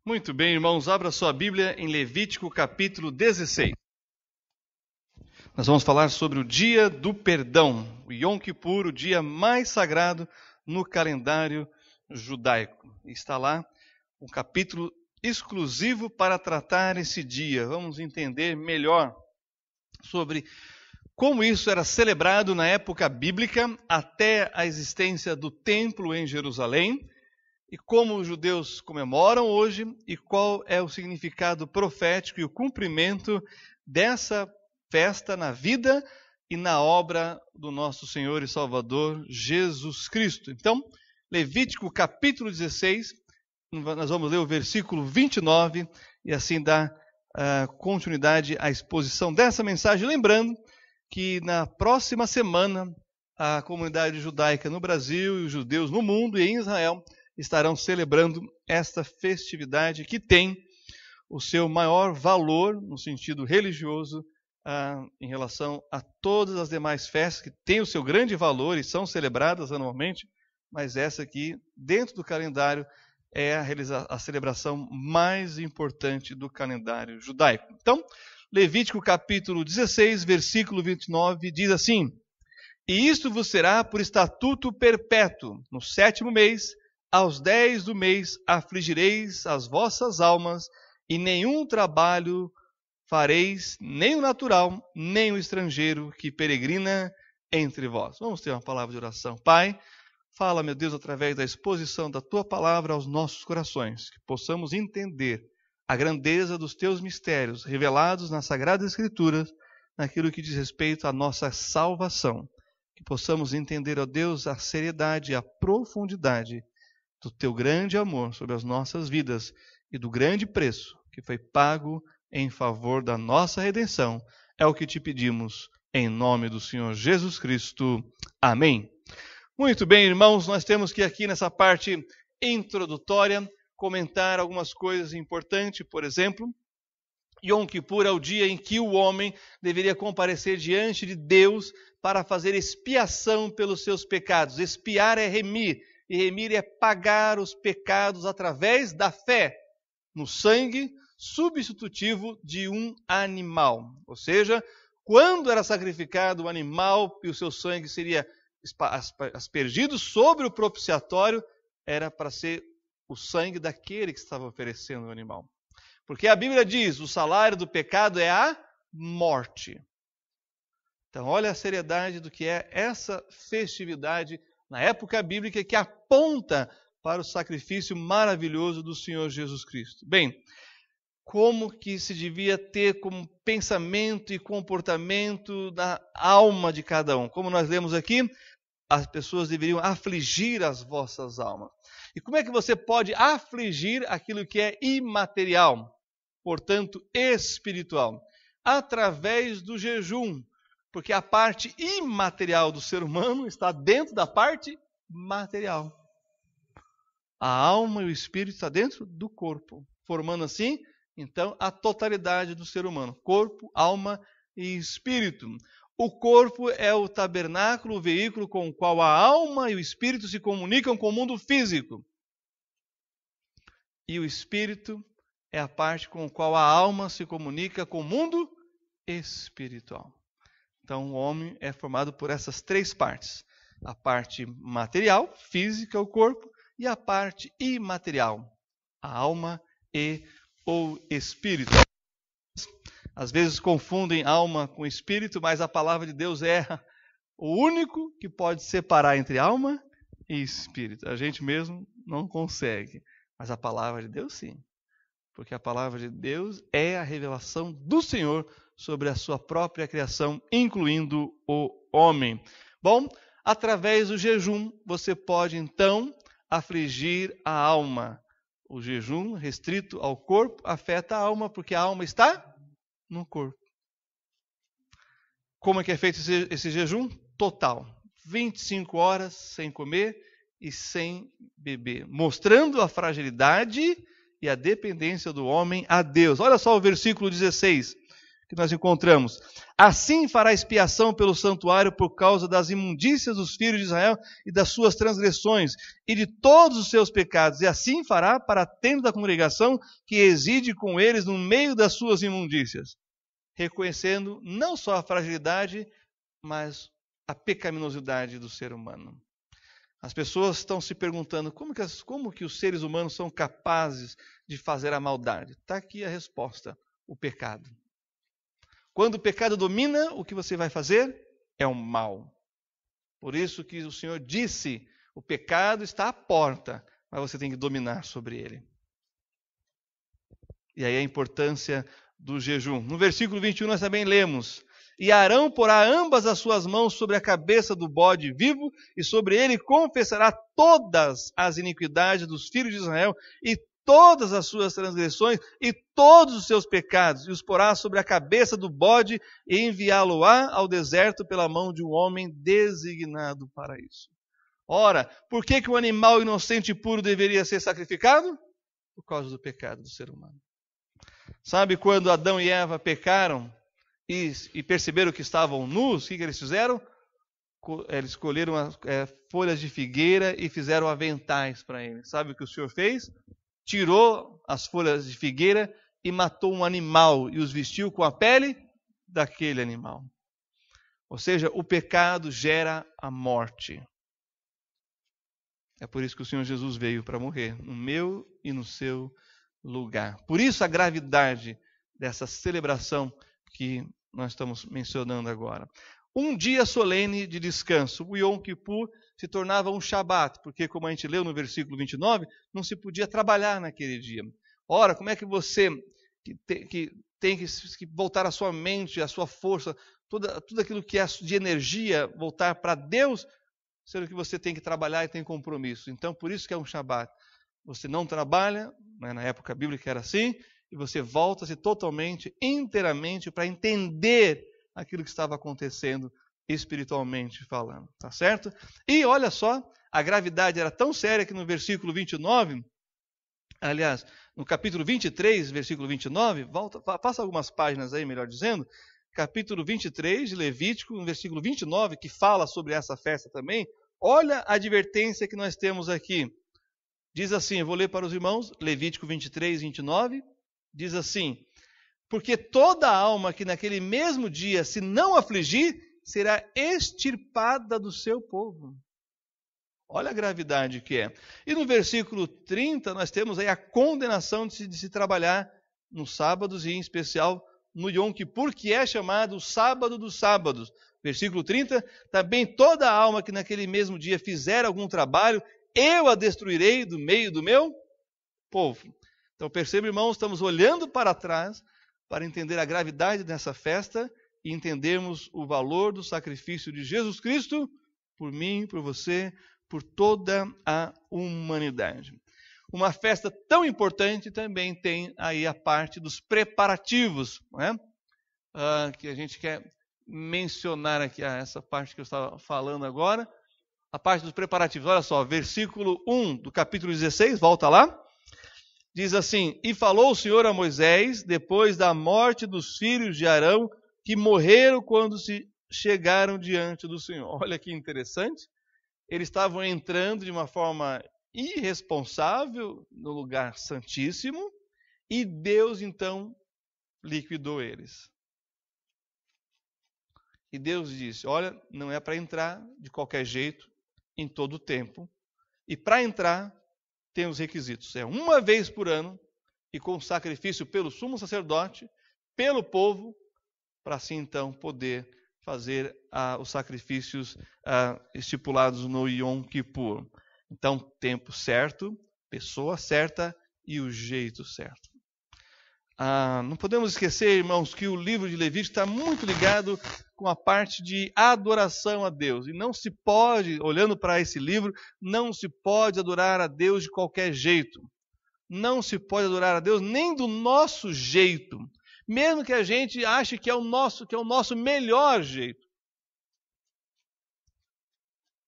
Muito bem, irmãos, abra sua Bíblia em Levítico capítulo 16. Nós vamos falar sobre o dia do perdão, o Yom Kippur, o dia mais sagrado no calendário judaico. Está lá um capítulo exclusivo para tratar esse dia. Vamos entender melhor sobre como isso era celebrado na época bíblica até a existência do templo em Jerusalém, e como os judeus comemoram hoje e qual é o significado profético e o cumprimento dessa festa na vida e na obra do nosso Senhor e Salvador Jesus Cristo. Então, Levítico capítulo 16, nós vamos ler o versículo 29 e assim dar continuidade à exposição dessa mensagem, lembrando que na próxima semana a comunidade judaica no Brasil e os judeus no mundo e em Israel estarão celebrando esta festividade que tem o seu maior valor no sentido religioso em relação a todas as demais festas que têm o seu grande valor e são celebradas anualmente, mas essa aqui, dentro do calendário, é a celebração mais importante do calendário judaico. Então, Levítico capítulo 16, versículo 29, diz assim: E isto vos será por estatuto perpétuo, no 7º mês, aos 10 do mês afligireis as vossas almas, e nenhum trabalho fareis, nem o natural, nem o estrangeiro que peregrina entre vós. Vamos ter uma palavra de oração. Pai, fala, meu Deus, através da exposição da Tua palavra aos nossos corações, que possamos entender a grandeza dos Teus mistérios revelados nas Sagradas Escrituras, naquilo que diz respeito à nossa salvação. Que possamos entender, ó Deus, a seriedade e a profundidade do Teu grande amor sobre as nossas vidas e do grande preço que foi pago em favor da nossa redenção. É o que te pedimos, em nome do Senhor Jesus Cristo. Amém. Muito bem, irmãos, nós temos que aqui nessa parte introdutória comentar algumas coisas importantes. Por exemplo, Yom Kippur é o dia em que o homem deveria comparecer diante de Deus para fazer expiação pelos seus pecados. Expiar é remir. E remir é pagar os pecados através da fé no sangue substitutivo de um animal. Ou seja, quando era sacrificado o animal e o seu sangue seria aspergido sobre o propiciatório, era para ser o sangue daquele que estava oferecendo o animal. Porque a Bíblia diz, o salário do pecado é a morte. Então, olha a seriedade do que é essa festividade na época bíblica que aponta para o sacrifício maravilhoso do Senhor Jesus Cristo. Bem, como que se devia ter como pensamento e comportamento da alma de cada um? Como nós lemos aqui, as pessoas deveriam afligir as vossas almas. E como é que você pode afligir aquilo que é imaterial, portanto espiritual? Através do jejum. Porque a parte imaterial do ser humano está dentro da parte material. A alma e o espírito estão dentro do corpo, formando assim, então, a totalidade do ser humano. Corpo, alma e espírito. O corpo é o tabernáculo, o veículo com o qual a alma e o espírito se comunicam com o mundo físico. E o espírito é a parte com a qual a alma se comunica com o mundo espiritual. Então, o homem é formado por essas três partes. A parte material, física, o corpo, e a parte imaterial, a alma e o espírito. Às vezes confundem alma com espírito, mas a palavra de Deus é o único que pode separar entre alma e espírito. A gente mesmo não consegue, mas a palavra de Deus sim. Porque a palavra de Deus é a revelação do Senhor sobre a sua própria criação, incluindo o homem. Bom, através do jejum, você pode então afligir a alma. O jejum restrito ao corpo afeta a alma, porque a alma está no corpo. Como é que é feito esse jejum? Total. 25 horas sem comer e sem beber. Mostrando a fragilidade e a dependência do homem a Deus. Olha só o versículo 16. que nós encontramos. Assim fará expiação pelo santuário por causa das imundícias dos filhos de Israel e das suas transgressões e de todos os seus pecados. E assim fará para a tenda da congregação que reside com eles no meio das suas imundícias, reconhecendo não só a fragilidade, mas a pecaminosidade do ser humano. As pessoas estão se perguntando como que os seres humanos são capazes de fazer a maldade. Está aqui a resposta: o pecado. Quando o pecado domina, o que você vai fazer é o mal. Por isso que o Senhor disse, o pecado está à porta, mas você tem que dominar sobre ele. E aí a importância do jejum. No versículo 21 nós também lemos: e Arão porá ambas as suas mãos sobre a cabeça do bode vivo, e sobre ele confessará todas as iniquidades dos filhos de Israel, e todas as suas transgressões, e todos os seus pecados, e os porá sobre a cabeça do bode, e enviá-lo-á ao deserto pela mão de um homem designado para isso. Ora, por que o animal inocente e puro deveria ser sacrificado? Por causa do pecado do ser humano. Sabe quando Adão e Eva pecaram e perceberam que estavam nus, o que eles fizeram? Eles escolheram folhas de figueira e fizeram aventais para eles. Sabe o que o Senhor fez? Tirou as folhas de figueira e matou um animal e os vestiu com a pele daquele animal. Ou seja, o pecado gera a morte. É por isso que o Senhor Jesus veio para morrer, no meu e no seu lugar. Por isso a gravidade dessa celebração que nós estamos mencionando agora. Um dia solene de descanso. O Yom Kippur se tornava um Shabat, porque, como a gente leu no versículo 29, não se podia trabalhar naquele dia. Ora, como é que você tem que voltar a sua mente, a sua força, tudo aquilo que é de energia, voltar para Deus, sendo que você tem que trabalhar e tem compromisso. Então, por isso que é um Shabat. Você não trabalha, né, na época bíblica era assim, e você volta-se totalmente, inteiramente, para entender aquilo que estava acontecendo espiritualmente falando, tá certo? E olha só, a gravidade era tão séria que no versículo 29, aliás, no capítulo 23, versículo 29, passa algumas páginas aí, melhor dizendo, capítulo 23 de Levítico, no versículo 29, que fala sobre essa festa também, olha a advertência que nós temos aqui. Diz assim, eu vou ler para os irmãos, Levítico 23, 29, diz assim: porque toda alma que naquele mesmo dia se não afligir, será extirpada do seu povo. Olha a gravidade que é. E no versículo 30, nós temos aí a condenação de se trabalhar nos sábados e em especial no Yom Kippur, que é chamado o sábado dos sábados. Versículo 30, também toda alma que naquele mesmo dia fizer algum trabalho, eu a destruirei do meio do meu povo. Então perceba, irmãos, estamos olhando para trás para entender a gravidade dessa festa e entendermos o valor do sacrifício de Jesus Cristo por mim, por você, por toda a humanidade. Uma festa tão importante também tem aí a parte dos preparativos, não é? Que a gente quer mencionar aqui, essa parte que eu estava falando agora, a parte dos preparativos. Olha só, versículo 1 do capítulo 16, volta lá. Diz assim: e falou o Senhor a Moisés, depois da morte dos filhos de Arão, que morreram quando se chegaram diante do Senhor. Olha que interessante. Eles estavam entrando de uma forma irresponsável no lugar santíssimo, e Deus então liquidou eles. E Deus disse: olha, não é para entrar de qualquer jeito, em todo o tempo. E para entrar, tem os requisitos. É uma vez por ano, e com sacrifício pelo sumo sacerdote, pelo povo, para assim então poder fazer os sacrifícios estipulados no Yom Kippur. Então, tempo certo, pessoa certa e o jeito certo. Não podemos esquecer, irmãos, que o livro de Levítico está muito ligado com a parte de adoração a Deus. E não se pode, olhando para esse livro, não se pode adorar a Deus de qualquer jeito. Não se pode adorar a Deus nem do nosso jeito. Mesmo que a gente ache que é o nosso melhor jeito.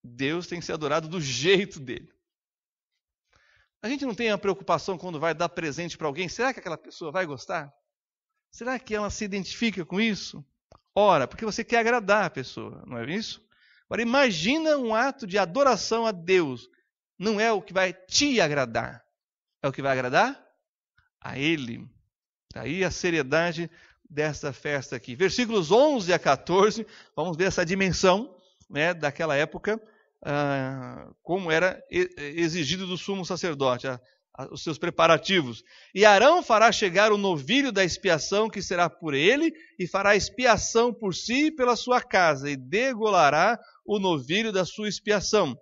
Deus tem que ser adorado do jeito dele. A gente não tem a preocupação quando vai dar presente para alguém, será que aquela pessoa vai gostar? Será que ela se identifica com isso? Ora, porque você quer agradar a pessoa, não é isso? Agora imagina um ato de adoração a Deus. Não é o que vai te agradar, é o que vai agradar a Ele. Aí a seriedade dessa festa aqui. Versículos 11 a 14, vamos ver essa dimensão, né, daquela época, como era exigido do sumo sacerdote, os seus preparativos. E Arão fará chegar o novilho da expiação, que será por ele, e fará expiação por si e pela sua casa, e degolará o novilho da sua expiação.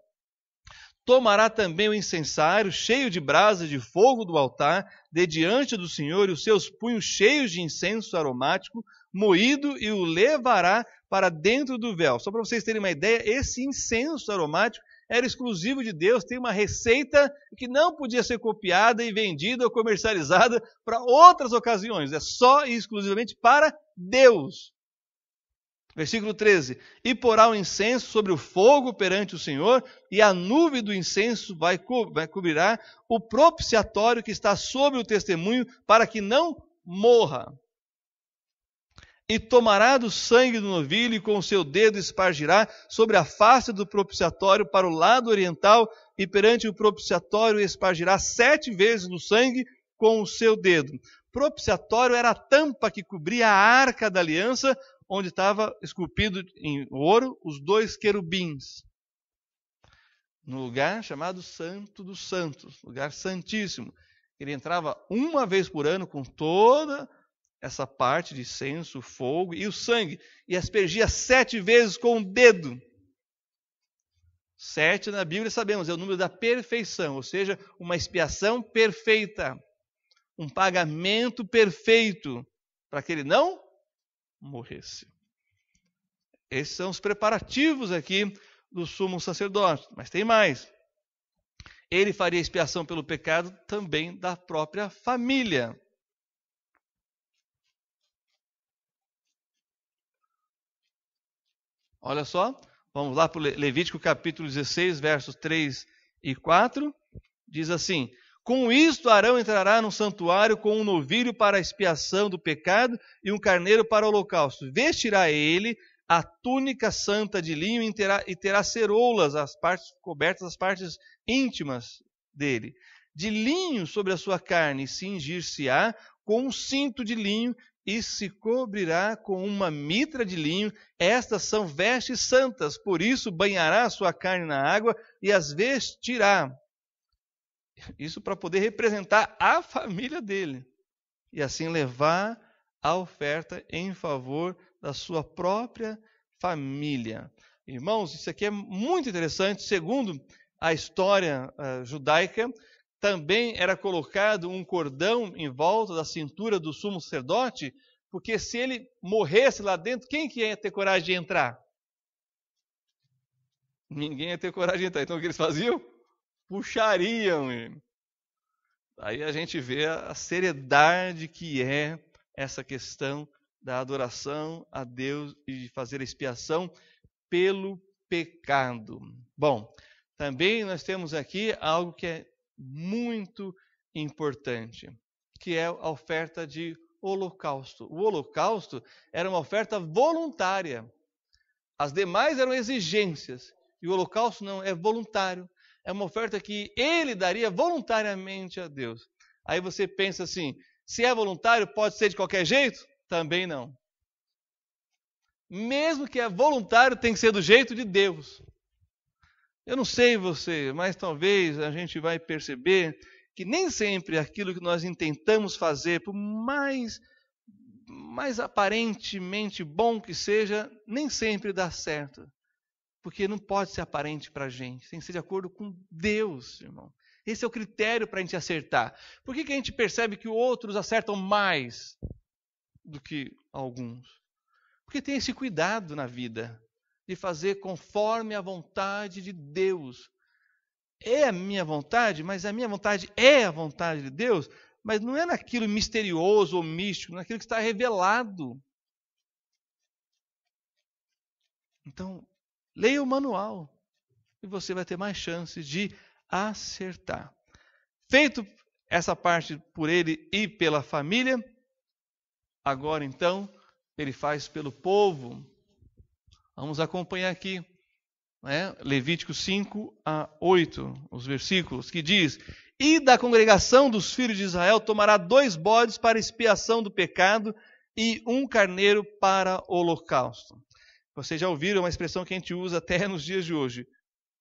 Tomará também o incensário cheio de brasas de fogo do altar, de diante do Senhor, e os seus punhos cheios de incenso aromático, moído, e o levará para dentro do véu. Só para vocês terem uma ideia, esse incenso aromático era exclusivo de Deus, tem uma receita que não podia ser copiada e vendida ou comercializada para outras ocasiões, é só e exclusivamente para Deus. Versículo 13: E porá o incenso sobre o fogo perante o Senhor, e a nuvem do incenso vai cobrirá o propiciatório que está sobre o testemunho, para que não morra. E tomará do sangue do novilho, e com o seu dedo espargirá sobre a face do propiciatório para o lado oriental, e perante o propiciatório espargirá 7 vezes do sangue com o seu dedo. Propiciatório era a tampa que cobria a arca da aliança, onde estava esculpido em ouro os 2 querubins. No lugar chamado Santo dos Santos, lugar santíssimo. Ele entrava uma vez por ano com toda essa parte de incenso, fogo e o sangue, e aspergia 7 vezes com o dedo. 7 na Bíblia, sabemos, é o número da perfeição, ou seja, uma expiação perfeita, um pagamento perfeito, para que ele não morresse. Esses são os preparativos aqui do sumo sacerdote, mas tem mais. Ele faria expiação pelo pecado também da própria família. Olha só, vamos lá para o Levítico capítulo 16, versos 3 e 4. Diz assim: Com isto Arão entrará no santuário com um novilho para a expiação do pecado e um carneiro para o holocausto. Vestirá ele a túnica santa de linho e terá ceroulas, as partes cobertas, as partes íntimas dele. De linho sobre a sua carne, cingir-se-á com um cinto de linho e se cobrirá com uma mitra de linho. Estas são vestes santas, por isso banhará a sua carne na água e as vestirá. Isso para poder representar a família dele. E assim levar a oferta em favor da sua própria família. Irmãos, isso aqui é muito interessante. Segundo a história judaica, também era colocado um cordão em volta da cintura do sumo sacerdote, porque se ele morresse lá dentro, quem que ia ter coragem de entrar? Ninguém ia ter coragem de entrar. Então o que eles faziam? Puxariam ele. Aí a gente vê a seriedade que é essa questão da adoração a Deus e de fazer a expiação pelo pecado. Bom, também nós temos aqui algo que é muito importante, que é a oferta de holocausto. O holocausto era uma oferta voluntária. As demais eram exigências. E o holocausto não, é voluntário. É uma oferta que ele daria voluntariamente a Deus. Aí você pensa assim, se é voluntário, pode ser de qualquer jeito? Também não. Mesmo que é voluntário, tem que ser do jeito de Deus. Eu não sei você, mas talvez a gente vai perceber que nem sempre aquilo que nós intentamos fazer, por mais aparentemente bom que seja, nem sempre dá certo. Porque não pode ser aparente para a gente, tem que ser de acordo com Deus, irmão. Esse é o critério para a gente acertar. Por que a gente percebe que outros acertam mais do que alguns? Porque tem esse cuidado na vida de fazer conforme a vontade de Deus. É a minha vontade, mas a minha vontade é a vontade de Deus, mas não é naquilo misterioso ou místico, naquilo que está revelado. Então, leia o manual e você vai ter mais chances de acertar. Feito essa parte por ele e pela família, agora então ele faz pelo povo. Vamos acompanhar aqui, né? Levítico 5-8, os versículos, que diz: e da congregação dos filhos de Israel tomará 2 bodes para expiação do pecado e 1 carneiro para holocausto. Vocês já ouviram uma expressão que a gente usa até nos dias de hoje: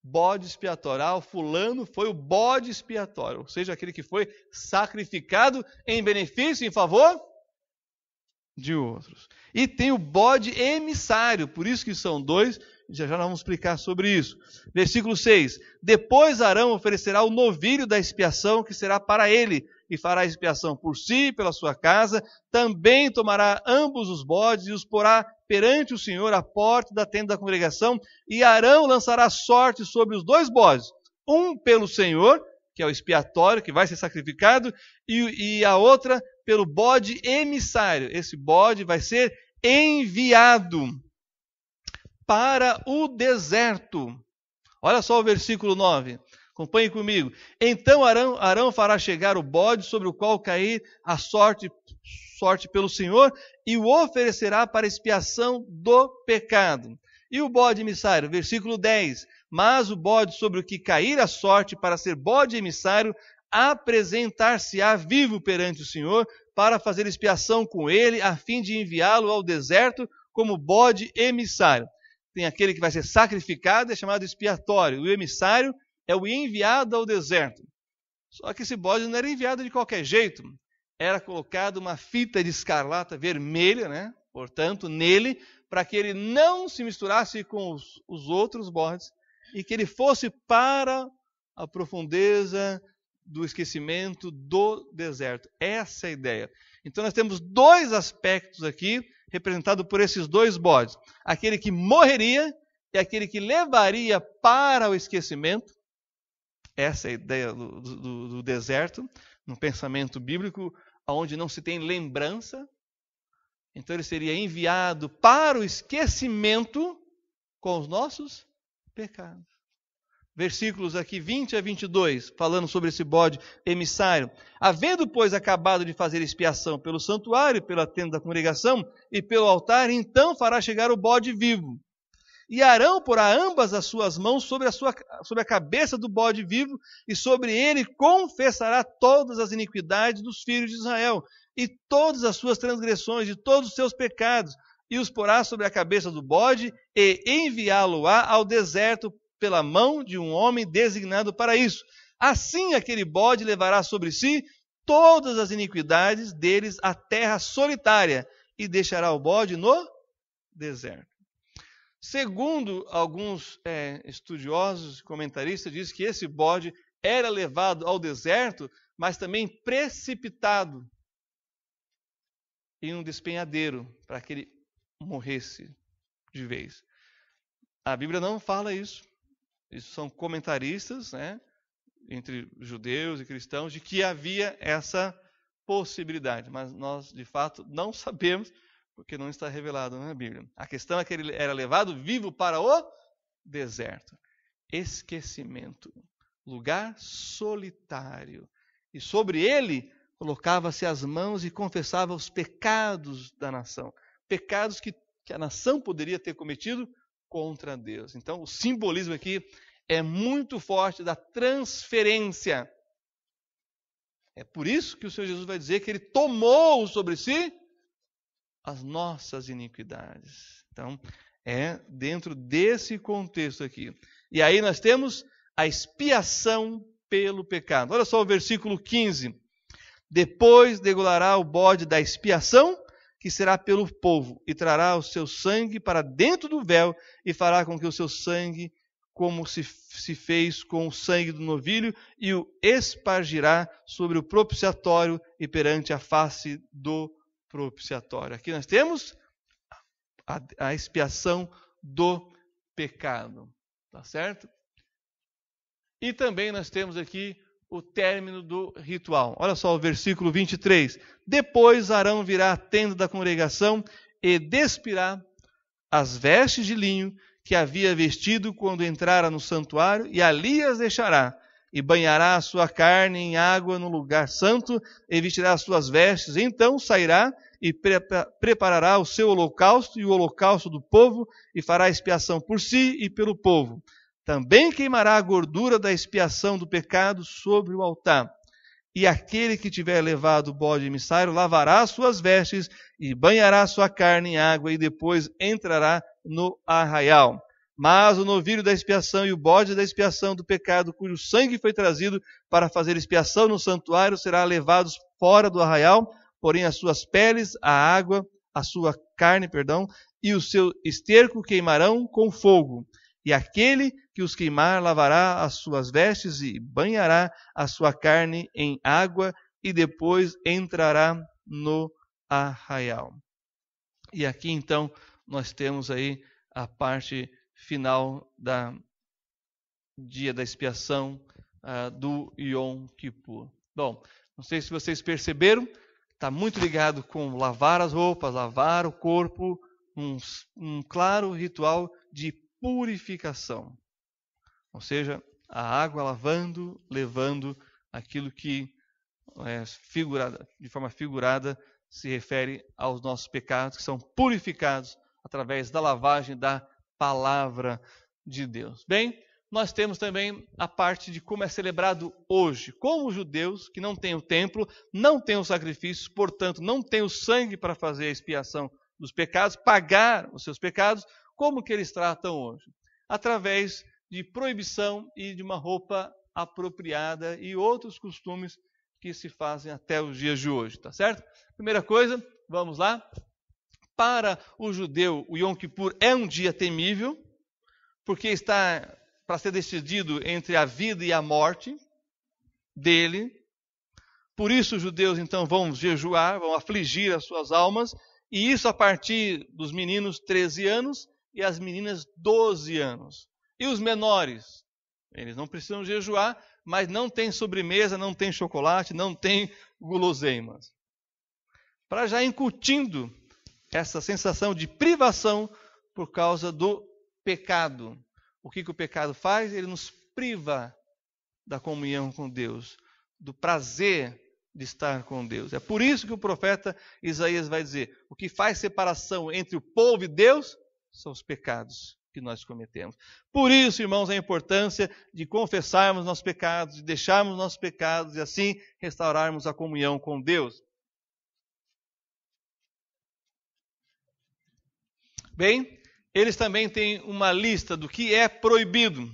bode expiatório. Ah, o fulano foi o bode expiatório, ou seja, aquele que foi sacrificado em benefício, em favor de outros. E tem o bode emissário, por isso que são 2, já nós vamos explicar sobre isso. Versículo 6: depois Arão oferecerá o novilho da expiação, que será para ele, e fará expiação por si e pela sua casa. Também tomará ambos os bodes e os porá perante o Senhor à porta da tenda da congregação, e Arão lançará sorte sobre os 2 bodes, um pelo Senhor, que é o expiatório, que vai ser sacrificado, e a outra pelo bode emissário. Esse bode vai ser enviado para o deserto. Olha só o versículo 9. Acompanhe comigo. Então Arão fará chegar o bode sobre o qual cair a sorte pelo Senhor, e o oferecerá para expiação do pecado. E o bode emissário, versículo 10. Mas o bode sobre o que cair a sorte para ser bode emissário, apresentar-se-á vivo perante o Senhor, para fazer expiação com ele, a fim de enviá-lo ao deserto como bode emissário. Tem aquele que vai ser sacrificado, é chamado expiatório. O emissário é o enviado ao deserto. Só que esse bode não era enviado de qualquer jeito. Era colocado uma fita de escarlata vermelha, né? Portanto, nele, para que ele não se misturasse com os outros bodes e que ele fosse para a profundeza do esquecimento do deserto. Essa é a ideia. Então nós temos 2 aspectos aqui, representados por esses 2 bodes. Aquele que morreria e aquele que levaria para o esquecimento. Essa é a ideia do deserto, no pensamento bíblico, onde não se tem lembrança. Então ele seria enviado para o esquecimento com os nossos pecados. Versículos aqui 20-22, falando sobre esse bode emissário. Havendo, pois, acabado de fazer expiação pelo santuário, pela tenda da congregação e pelo altar, então fará chegar o bode vivo. E Arão porá ambas as suas mãos sobre a cabeça do bode vivo, e sobre ele confessará todas as iniquidades dos filhos de Israel, e todas as suas transgressões, e todos os seus pecados, e os porá sobre a cabeça do bode, e enviá-lo-á ao deserto pela mão de um homem designado para isso. Assim aquele bode levará sobre si todas as iniquidades deles à terra solitária, e deixará o bode no deserto. Segundo alguns estudiosos e comentaristas, diz que esse bode era levado ao deserto, mas também precipitado em um despenhadeiro, para que ele morresse de vez. A Bíblia não fala isso. Isso são comentaristas, né, entre judeus e cristãos, de que havia essa possibilidade. Mas nós, de fato, não sabemos, porque não está revelado na Bíblia. A questão é que ele era levado vivo para o deserto. Esquecimento. Lugar solitário. E sobre ele colocava-se as mãos e confessava os pecados da nação. Pecados que a nação poderia ter cometido contra Deus. Então, o simbolismo aqui é muito forte da transferência. É por isso que o Senhor Jesus vai dizer que ele tomou sobre si as nossas iniquidades. Então, é dentro desse contexto aqui. E aí nós temos a expiação pelo pecado. Olha só o versículo 15. Depois degolará o bode da expiação, que será pelo povo, e trará o seu sangue para dentro do véu, e fará com que o seu sangue, como se fez com o sangue do novilho, e o espargirá sobre o propiciatório e perante a face do propiciatório. Aqui nós temos a expiação do pecado. Tá certo? E também nós temos aqui o término do ritual. Olha só o versículo 23. Depois Arão virá à tenda da congregação e despirá as vestes de linho que havia vestido quando entrara no santuário, e ali as deixará, e banhará a sua carne em água no lugar santo, e vestirá as suas vestes. Então sairá e preparará o seu holocausto e o holocausto do povo, e fará expiação por si e pelo povo. Também queimará a gordura da expiação do pecado sobre o altar. E aquele que tiver levado o bode emissário lavará suas vestes e banhará sua carne em água, e depois entrará no arraial. Mas o novilho da expiação e o bode da expiação do pecado, cujo sangue foi trazido para fazer expiação no santuário, será levados fora do arraial, porém as suas peles, a água, a sua carne, e o seu esterco queimarão com fogo. E aquele que os queimar lavará as suas vestes e banhará a sua carne em água, e depois entrará no arraial. E aqui então nós temos aí a parte final da dia da expiação do Yom Kippur. Bom, não sei se vocês perceberam, está muito ligado com lavar as roupas, lavar o corpo, um claro ritual de purificação. Ou seja, a água lavando, levando aquilo que de forma figurada se refere aos nossos pecados, que são purificados através da lavagem da palavra de Deus. Bem, nós temos também a parte de como é celebrado hoje. Como os judeus, que não têm o templo, não têm os sacrifícios, portanto, não têm o sangue para fazer a expiação dos pecados, pagar os seus pecados, como que eles tratam hoje? Através de proibição e de uma roupa apropriada e outros costumes que se fazem até os dias de hoje, tá certo? Primeira coisa, vamos lá. Para o judeu, o Yom Kippur é um dia temível, porque está para ser decidido entre a vida e a morte dele. Por isso os judeus então vão jejuar, vão afligir as suas almas, e isso a partir dos meninos 13 anos e as meninas 12 anos. E os menores, eles não precisam jejuar, mas não tem sobremesa, não tem chocolate, não tem guloseimas. Para já incutindo essa sensação de privação por causa do pecado. O que o pecado faz? Ele nos priva da comunhão com Deus, do prazer de estar com Deus. É por isso que o profeta Isaías vai dizer: o que faz separação entre o povo e Deus são os pecados que nós cometemos. Por isso, irmãos, a importância de confessarmos nossos pecados, de deixarmos nossos pecados e assim restaurarmos a comunhão com Deus. Bem, eles também têm uma lista do que é proibido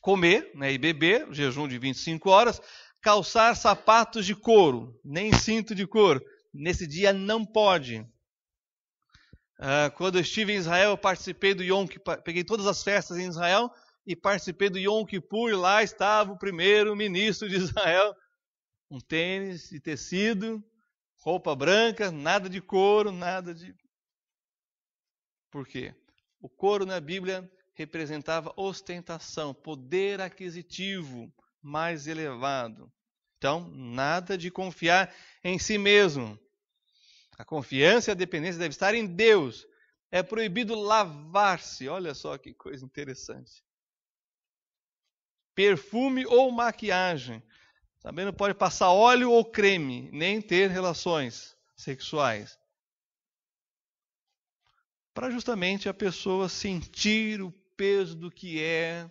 comer, e beber, jejum de 25 horas, calçar sapatos de couro, nem cinto de couro. Nesse dia não pode. Quando eu estive em Israel, eu participei do Yom Kippur, peguei todas as festas em Israel e participei do Yom Kippur, e lá estava o primeiro-ministro de Israel, um tênis de tecido, roupa branca, nada de couro, nada de... Por quê? O couro na Bíblia representava ostentação, poder aquisitivo mais elevado. Então, nada de confiar em si mesmo. A confiança e a dependência deve estar em Deus. É proibido lavar-se. Olha só que coisa interessante. Perfume ou maquiagem. Também não pode passar óleo ou creme, nem ter relações sexuais. Para justamente a pessoa sentir o peso do que é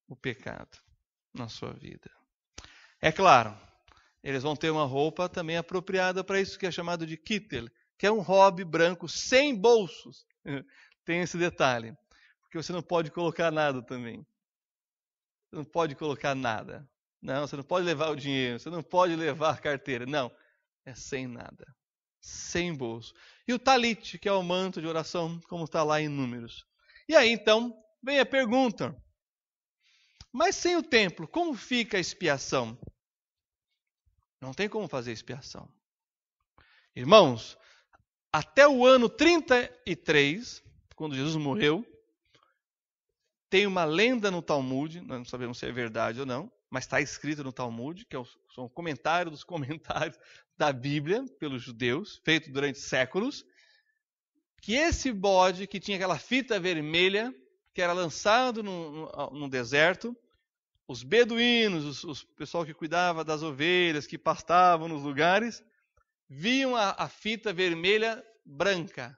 o pecado na sua vida. É claro, eles vão ter uma roupa também apropriada para isso, que é chamado de kittel, que é um robe branco sem bolsos. Tem esse detalhe, porque você não pode colocar nada também. Você não pode colocar nada. Não, você não pode levar o dinheiro, você não pode levar a carteira. Não, é sem nada. Sem bolso. E o talit, que é o manto de oração, como está lá em Números. E aí, então, vem a pergunta. Mas sem o templo, como fica a expiação? Não tem como fazer expiação. Irmãos, até o ano 33, quando Jesus morreu, tem uma lenda no Talmud, nós não sabemos se é verdade ou não, mas está escrito no Talmud, que são comentários dos comentários da Bíblia pelos judeus, feito durante séculos, que esse bode que tinha aquela fita vermelha, que era lançado no deserto, os beduínos, o pessoal que cuidava das ovelhas, que pastavam nos lugares, viam a fita vermelha branca.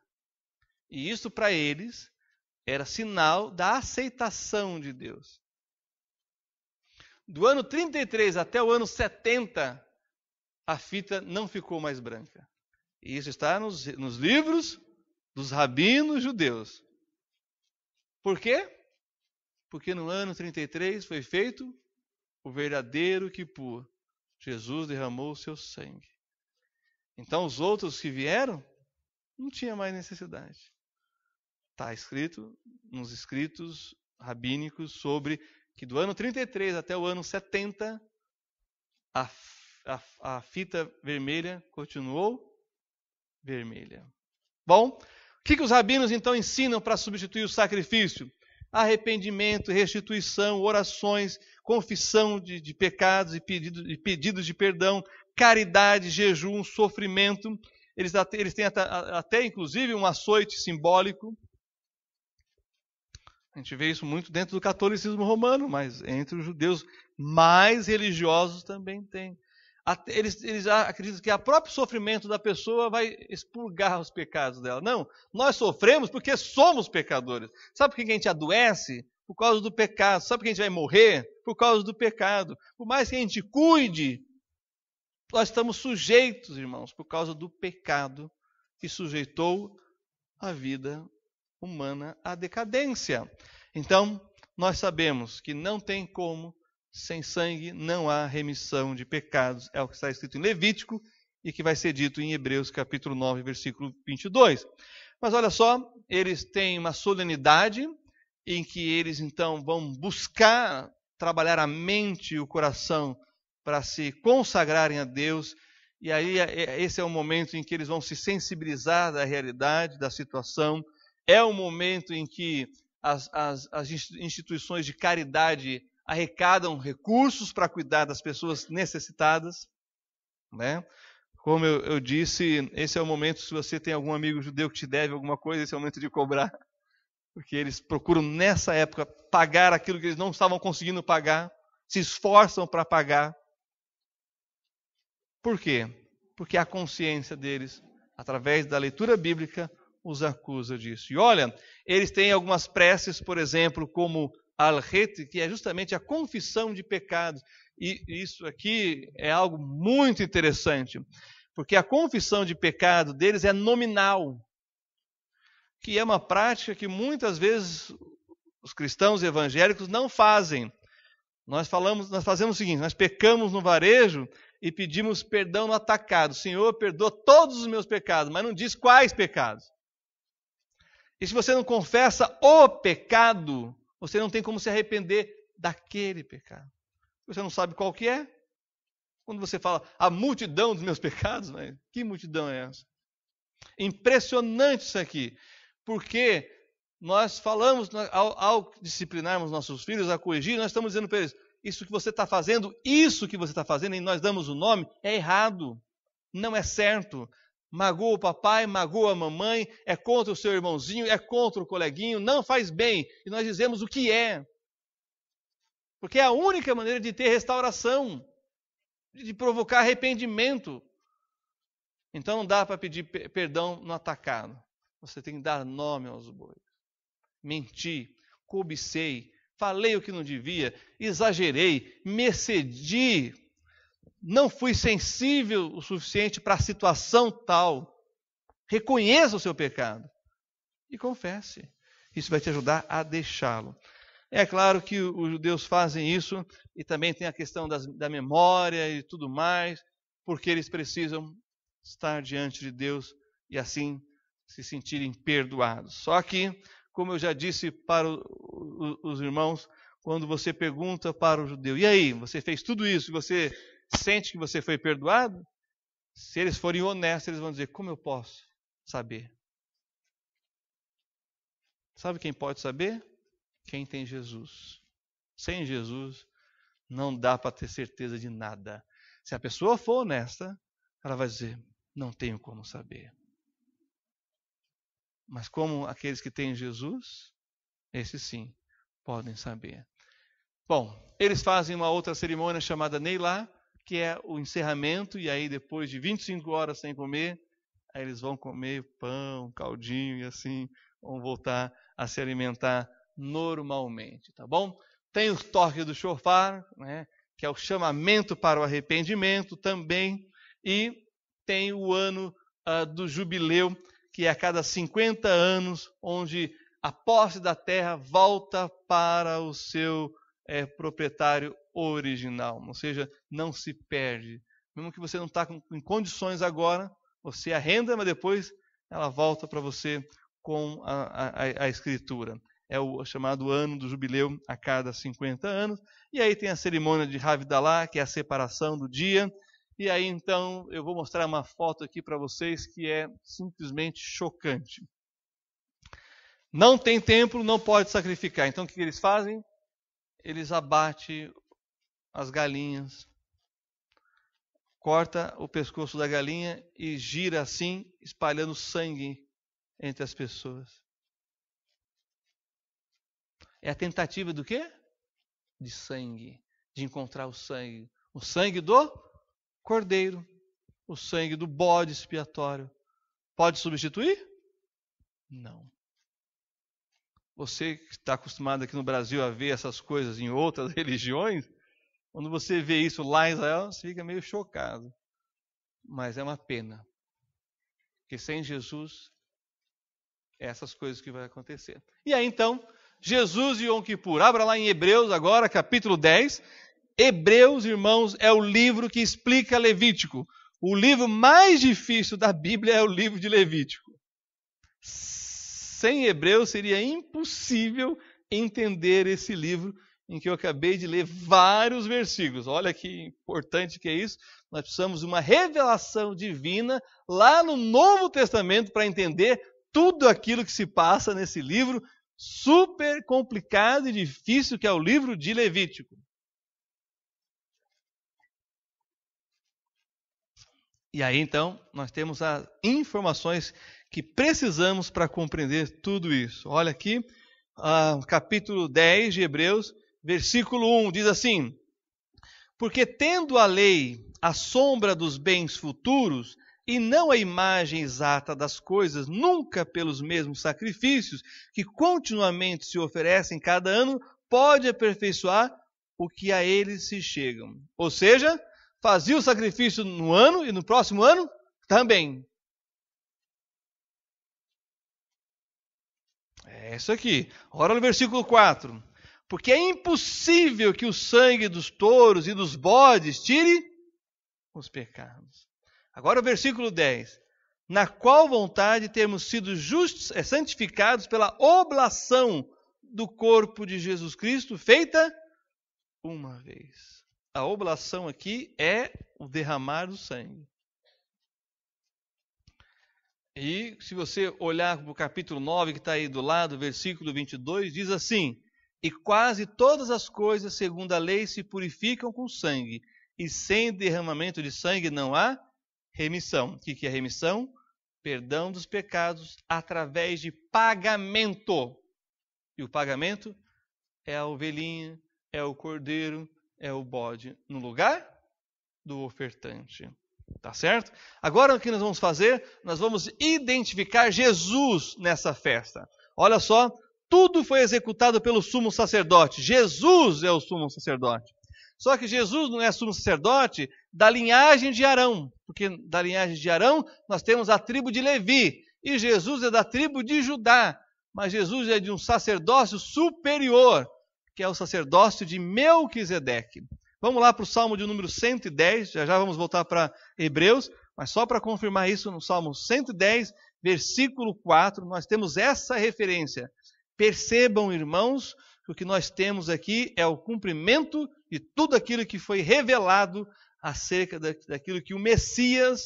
E isso para eles era sinal da aceitação de Deus. Do ano 33 até o ano 70, a fita não ficou mais branca. E isso está nos livros dos rabinos judeus. Por quê? Porque no ano 33 foi feito o verdadeiro Quipur. Jesus derramou o seu sangue. Então os outros que vieram não tinha mais necessidade. Está escrito nos escritos rabínicos sobre que do ano 33 até o ano 70, a fita vermelha continuou vermelha. Bom, o que os rabinos então ensinam para substituir o sacrifício? Arrependimento, restituição, orações, confissão de pecados e pedidos de perdão, caridade, jejum, sofrimento. Eles têm até inclusive um açoite simbólico. A gente vê isso muito dentro do catolicismo romano, mas entre os judeus mais religiosos também tem. Eles acreditam que o próprio sofrimento da pessoa vai expurgar os pecados dela. Não, nós sofremos porque somos pecadores. Sabe por que a gente adoece? Por causa do pecado. Sabe por que a gente vai morrer? Por causa do pecado. Por mais que a gente cuide, nós estamos sujeitos, irmãos, por causa do pecado que sujeitou a vida humana à decadência. Então, nós sabemos que não tem como, sem sangue não há remissão de pecados. É o que está escrito em Levítico e que vai ser dito em Hebreus capítulo 9, versículo 22. Mas olha só, eles têm uma solenidade em que eles então vão buscar trabalhar a mente e o coração para se consagrarem a Deus. E aí esse é o momento em que eles vão se sensibilizar da realidade, da situação. É o momento em que as instituições de caridade arrecadam recursos para cuidar das pessoas necessitadas, né? Como eu disse, esse é o momento, se você tem algum amigo judeu que te deve alguma coisa, esse é o momento de cobrar, porque eles procuram nessa época pagar aquilo que eles não estavam conseguindo pagar, se esforçam para pagar. Por quê? Porque a consciência deles, através da leitura bíblica, os acusa disso. E olha, eles têm algumas preces, por exemplo, como Al-Het, que é justamente a confissão de pecados. E isso aqui é algo muito interessante, porque a confissão de pecado deles é nominal, que é uma prática que muitas vezes os cristãos evangélicos não fazem. Nós fazemos o seguinte, nós pecamos no varejo e pedimos perdão no atacado. Senhor, perdoa todos os meus pecados, mas não diz quais pecados. E se você não confessa o pecado, você não tem como se arrepender daquele pecado. Você não sabe qual que é? Quando você fala a multidão dos meus pecados, né? Que multidão é essa? Impressionante isso aqui. Porque nós falamos, ao disciplinarmos nossos filhos, a corrigir, nós estamos dizendo para eles, isso que você está fazendo, e nós damos o nome, é errado. Não é certo. Magoa o papai, magoa a mamãe, é contra o seu irmãozinho, é contra o coleguinho, não faz bem. E nós dizemos o que é. Porque é a única maneira de ter restauração, de provocar arrependimento. Então não dá para pedir perdão no atacado. Você tem que dar nome aos bois. Menti, cobicei, falei o que não devia, exagerei, me excedi. Não fui sensível o suficiente para a situação tal. Reconheça o seu pecado e confesse. Isso vai te ajudar a deixá-lo. É claro que os judeus fazem isso e também tem a questão da memória e tudo mais, porque eles precisam estar diante de Deus e assim se sentirem perdoados. Só que, como eu já disse para os irmãos, quando você pergunta para o judeu, e aí, você fez tudo isso, você sente que você foi perdoado? Se eles forem honestos, eles vão dizer, como eu posso saber? Sabe quem pode saber? Quem tem Jesus. Sem Jesus, não dá para ter certeza de nada. Se a pessoa for honesta, ela vai dizer, não tenho como saber. Mas como aqueles que têm Jesus, esses sim, podem saber. Bom, eles fazem uma outra cerimônia chamada Neilá, que é o encerramento, e aí depois de 25 horas sem comer, aí eles vão comer pão, caldinho e assim vão voltar a se alimentar normalmente, tá bom? Tem o toque do shofar, né, que é o chamamento para o arrependimento também, e tem o ano do jubileu, que é a cada 50 anos, onde a posse da terra volta para o seu proprietário original, ou seja, não se perde. Mesmo que você não está em condições agora, você arrenda, mas depois ela volta para você com a escritura. É o chamado ano do jubileu a cada 50 anos. E aí tem a cerimônia de Havdalah, que é a separação do dia. E aí então eu vou mostrar uma foto aqui para vocês que é simplesmente chocante. Não tem templo, não pode sacrificar. Então o que eles fazem? Eles abatem as galinhas, corta o pescoço da galinha e gira assim, espalhando sangue entre as pessoas. É a tentativa do quê? De sangue, de encontrar o sangue do cordeiro, o sangue do bode expiatório. Pode substituir? Não. Você que está acostumado aqui no Brasil a ver essas coisas em outras religiões, quando você vê isso lá em Israel, você fica meio chocado. Mas é uma pena. Porque sem Jesus, é essas coisas que vai acontecer. E aí então, Jesus e Yom Kippur. Abra lá em Hebreus agora, capítulo 10. Hebreus, irmãos, é o livro que explica Levítico. O livro mais difícil da Bíblia é o livro de Levítico. Sem Hebreus seria impossível entender esse livro em que eu acabei de ler vários versículos. Olha que importante que é isso. Nós precisamos de uma revelação divina lá no Novo Testamento para entender tudo aquilo que se passa nesse livro super complicado e difícil que é o livro de Levítico. E aí então nós temos as informações que precisamos para compreender tudo isso. Olha aqui, capítulo 10 de Hebreus, versículo 1, diz assim: porque tendo a lei a sombra dos bens futuros, e não a imagem exata das coisas, nunca pelos mesmos sacrifícios, que continuamente se oferecem cada ano, pode aperfeiçoar o que a eles se chegam. Ou seja, fazia o sacrifício no ano e no próximo ano também. É isso aqui. Ora no versículo 4. Porque é impossível que o sangue dos touros e dos bodes tire os pecados. Agora o versículo 10. Na qual vontade temos sido santificados pela oblação do corpo de Jesus Cristo, feita uma vez. A oblação aqui é o derramar do sangue. E se você olhar para o capítulo 9, que está aí do lado, versículo 22, diz assim: e quase todas as coisas, segundo a lei, se purificam com sangue, e sem derramamento de sangue não há remissão. O que é remissão? Perdão dos pecados através de pagamento. E o pagamento é a ovelhinha, é o cordeiro, é o bode, no lugar do ofertante. Tá certo? Agora o que nós vamos fazer? Nós vamos identificar Jesus nessa festa. Olha só, tudo foi executado pelo sumo sacerdote. Jesus é o sumo sacerdote. Só que Jesus não é sumo sacerdote da linhagem de Arão, porque da linhagem de Arão nós temos a tribo de Levi, e Jesus é da tribo de Judá, mas Jesus é de um sacerdócio superior, que é o sacerdócio de Melquisedeque. Vamos lá para o Salmo de número 110, já vamos voltar para Hebreus, mas só para confirmar isso, no Salmo 110, versículo 4, nós temos essa referência. Percebam, irmãos, que o que nós temos aqui é o cumprimento de tudo aquilo que foi revelado acerca daquilo que o Messias,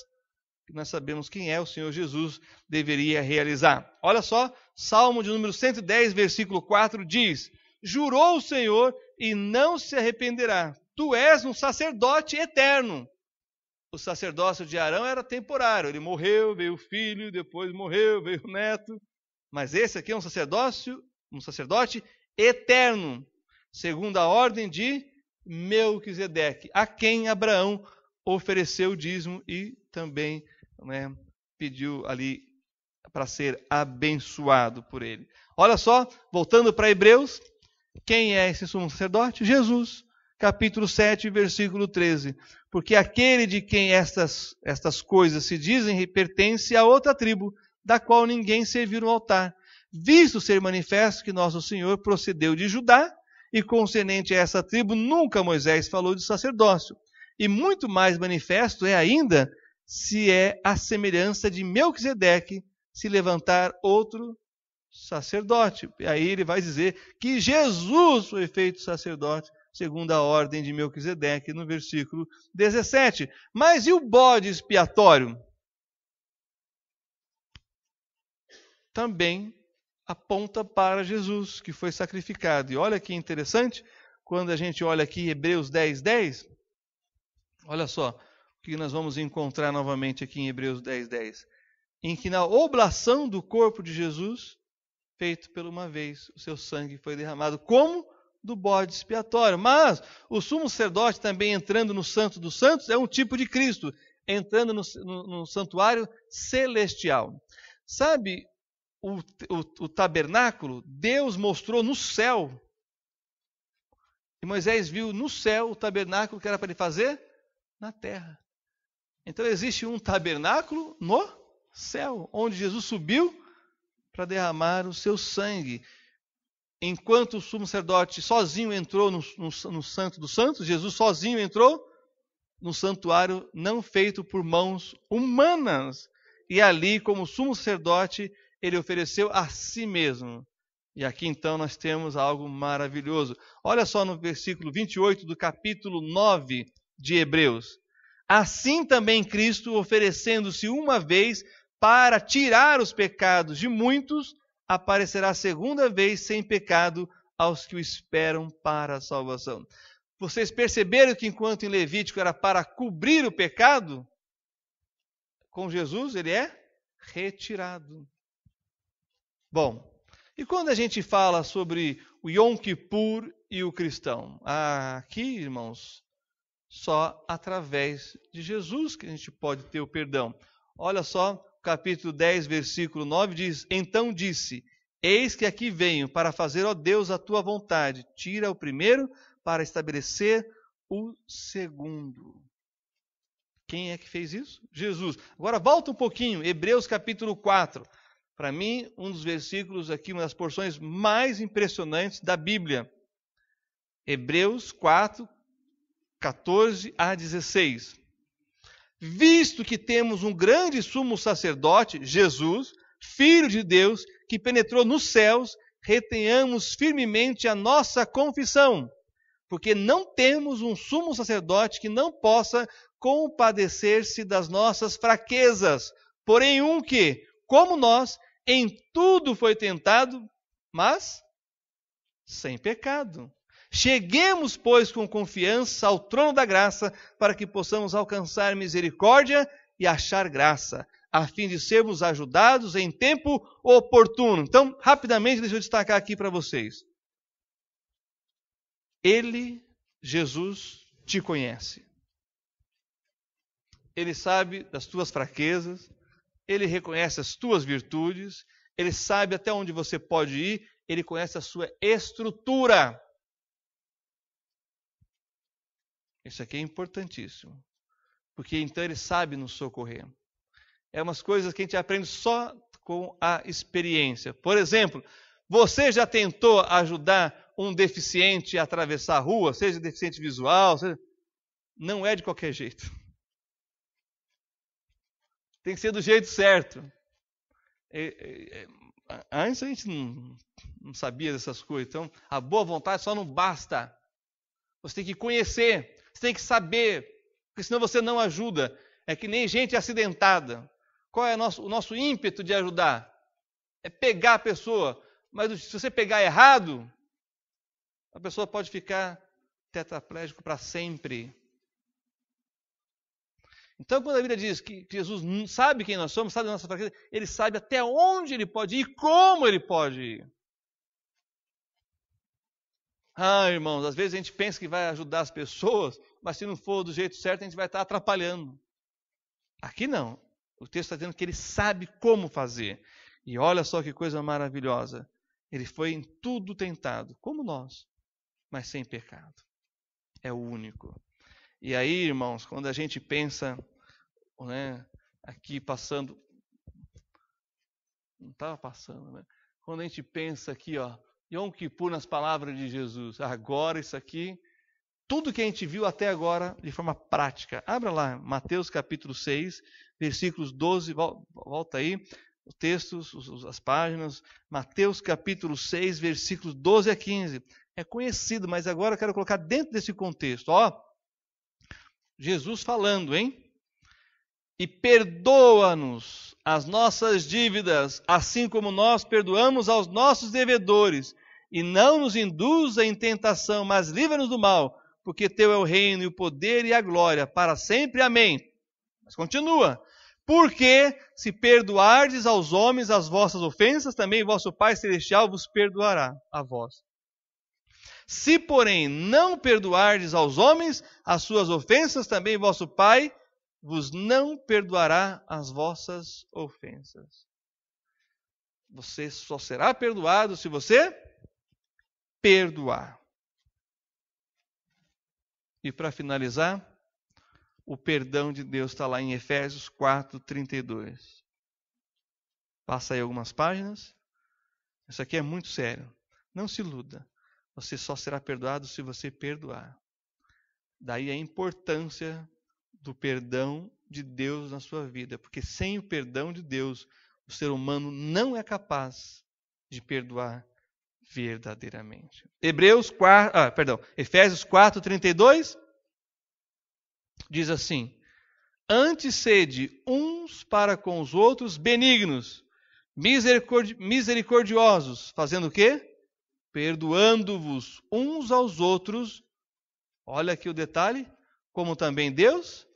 que nós sabemos quem é, o Senhor Jesus, deveria realizar. Olha só, Salmo de número 110, versículo 4 diz: jurou o Senhor e não se arrependerá. Tu és um sacerdote eterno. O sacerdócio de Arão era temporário. Ele morreu, veio o filho, depois morreu, veio o neto. Mas esse aqui é um sacerdote eterno, segundo a ordem de Melquisedeque, a quem Abraão ofereceu o dízimo e também, né, pediu ali para ser abençoado por ele. Olha só, voltando para Hebreus, quem é esse sumo sacerdote? Jesus, capítulo 7, versículo 13. Porque aquele de quem estas coisas se dizem pertence a outra tribo, da qual ninguém serviu no altar, visto ser manifesto que nosso Senhor procedeu de Judá, e concernente a essa tribo nunca Moisés falou de sacerdócio. E muito mais manifesto é ainda se é a semelhança de Melquisedeque se levantar outro sacerdote. E aí ele vai dizer que Jesus foi feito sacerdote segundo a ordem de Melquisedeque no versículo 17. Mas e o bode expiatório? Também aponta para Jesus, que foi sacrificado. E olha que interessante, quando a gente olha aqui Hebreus 10, 10, olha só o que nós vamos encontrar novamente aqui em Hebreus 10, 10. Em que na oblação do corpo de Jesus, feito por uma vez, o seu sangue foi derramado como do bode expiatório. Mas o sumo sacerdote também entrando no Santo dos Santos é um tipo de Cristo, entrando no santuário celestial. Sabe, o tabernáculo, Deus mostrou no céu. E Moisés viu no céu o tabernáculo que era para ele fazer na terra. Então existe um tabernáculo no céu, onde Jesus subiu para derramar o seu sangue. Enquanto o sumo sacerdote sozinho entrou no Santo dos Santos, Jesus sozinho entrou no santuário não feito por mãos humanas. E ali, como sumo sacerdote, ele ofereceu a si mesmo. E aqui então nós temos algo maravilhoso. Olha só no versículo 28 do capítulo 9 de Hebreus. Assim também Cristo, oferecendo-se uma vez para tirar os pecados de muitos, aparecerá segunda vez sem pecado aos que o esperam para a salvação. Vocês perceberam que enquanto em Levítico era para cobrir o pecado, com Jesus ele é retirado. Bom, e quando a gente fala sobre o Yom Kippur e o cristão? Aqui, irmãos, só através de Jesus que a gente pode ter o perdão. Olha só, capítulo 10, versículo 9 diz: Então disse, eis que aqui venho para fazer, ó Deus, a tua vontade. Tira o primeiro para estabelecer o segundo. Quem é que fez isso? Jesus. Agora volta um pouquinho, Hebreus capítulo 4. Para mim, um dos versículos aqui, uma das porções mais impressionantes da Bíblia. Hebreus 4, 14 a 16. Visto que temos um grande sumo sacerdote, Jesus, Filho de Deus, que penetrou nos céus, retenhamos firmemente a nossa confissão, porque não temos um sumo sacerdote que não possa compadecer-se das nossas fraquezas, porém um que, como nós, em tudo foi tentado, mas sem pecado. Cheguemos, pois, com confiança ao trono da graça, para que possamos alcançar misericórdia e achar graça, a fim de sermos ajudados em tempo oportuno. Então, rapidamente, deixa eu destacar aqui para vocês. Ele, Jesus, te conhece. Ele sabe das tuas fraquezas, ele reconhece as tuas virtudes, ele sabe até onde você pode ir, ele conhece a sua estrutura. Isso aqui é importantíssimo, porque então ele sabe nos socorrer. É umas coisas que a gente aprende só com a experiência. Por exemplo, você já tentou ajudar um deficiente a atravessar a rua, seja deficiente visual, não é de qualquer jeito. Tem que ser do jeito certo. Antes a gente não sabia dessas coisas, então a boa vontade só não basta. Você tem que conhecer, você tem que saber, porque senão você não ajuda. É que nem gente acidentada. Qual é o nosso ímpeto de ajudar? É pegar a pessoa, mas se você pegar errado, a pessoa pode ficar tetraplégico para sempre. Então, quando a Bíblia diz que Jesus sabe quem nós somos, sabe a nossa fraqueza, ele sabe até onde ele pode ir e como ele pode ir. Irmãos, às vezes a gente pensa que vai ajudar as pessoas, mas se não for do jeito certo, a gente vai estar atrapalhando. Aqui não. O texto está dizendo que ele sabe como fazer. E olha só que coisa maravilhosa. Ele foi em tudo tentado, como nós, mas sem pecado. É o único. E aí, irmãos, quando a gente pensa, né, aqui passando, não estava passando, né? Quando a gente pensa aqui, Yom Kippur nas palavras de Jesus, agora isso aqui, tudo que a gente viu até agora de forma prática. Abra lá, Mateus capítulo 6, versículos 12, volta aí, o texto, as páginas, Mateus capítulo 6, versículos 12 a 15. É conhecido, mas agora eu quero colocar dentro desse contexto. Jesus falando, hein? E perdoa-nos as nossas dívidas, assim como nós perdoamos aos nossos devedores. E não nos induza em tentação, mas livra-nos do mal, porque teu é o reino e o poder e a glória para sempre. Amém. Mas continua. Porque se perdoardes aos homens as vossas ofensas, também vosso Pai Celestial vos perdoará a vós. Se, porém, não perdoardes aos homens as suas ofensas, também vosso Pai vos não perdoará as vossas ofensas. Você só será perdoado se você perdoar. E para finalizar, o perdão de Deus está lá em Efésios 4:32. Passa aí algumas páginas. Isso aqui é muito sério. Não se iluda. Você só será perdoado se você perdoar. Daí a importância do perdão de Deus na sua vida. Porque sem o perdão de Deus, o ser humano não é capaz de perdoar verdadeiramente. Efésios 4:32 diz assim: antes sede uns para com os outros benignos, misericordiosos, fazendo o quê? Perdoando-vos uns aos outros. Olha aqui o detalhe, como também Deus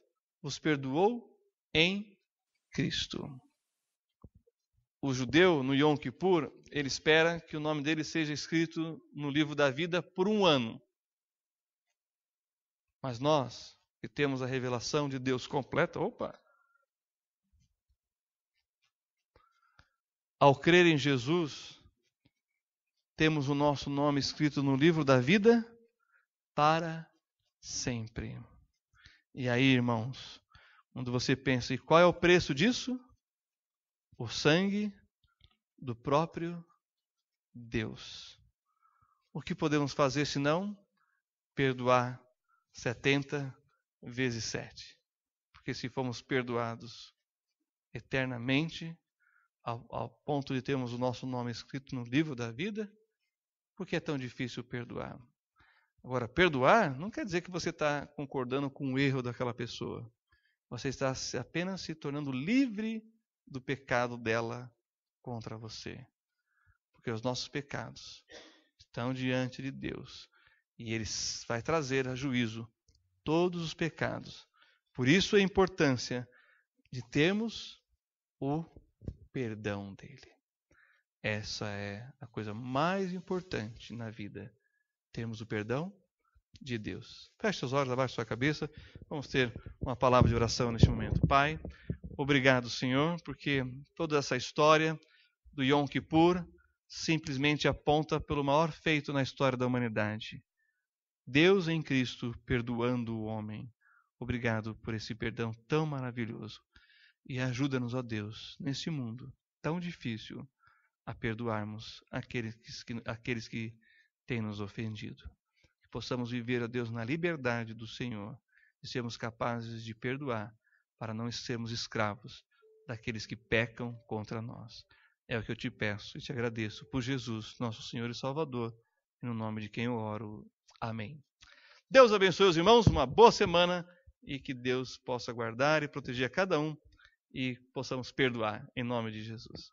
vos perdoou em Cristo. O judeu, no Yom Kippur, ele espera que o nome dele seja escrito no livro da vida por 1 ano. Mas nós, que temos a revelação de Deus completa, ao crer em Jesus, temos o nosso nome escrito no livro da vida para sempre. E aí, irmãos, quando você pensa, e qual é o preço disso? O sangue do próprio Deus. O que podemos fazer senão perdoar 70 vezes 7? Porque se fomos perdoados eternamente, ao ponto de termos o nosso nome escrito no livro da vida, por que é tão difícil perdoar? Agora, perdoar não quer dizer que você está concordando com o erro daquela pessoa. Você está apenas se tornando livre do pecado dela contra você. Porque os nossos pecados estão diante de Deus. E Ele vai trazer a juízo todos os pecados. Por isso a importância de termos o perdão dele. Essa é a coisa mais importante na vida. Termos o perdão de Deus. Feche seus olhos, abaixe sua cabeça. Vamos ter uma palavra de oração neste momento. Pai, obrigado, Senhor, porque toda essa história do Yom Kippur simplesmente aponta pelo maior feito na história da humanidade. Deus em Cristo perdoando o homem. Obrigado por esse perdão tão maravilhoso. E ajuda-nos, ó Deus, nesse mundo tão difícil, a perdoarmos aqueles que têm nos ofendido. Que possamos viver, ó Deus, na liberdade do Senhor, e sermos capazes de perdoar, para não sermos escravos daqueles que pecam contra nós. É o que eu te peço e te agradeço por Jesus, nosso Senhor e Salvador, e no nome de quem eu oro. Amém. Deus abençoe os irmãos, uma boa semana, e que Deus possa guardar e proteger a cada um, e possamos perdoar, em nome de Jesus.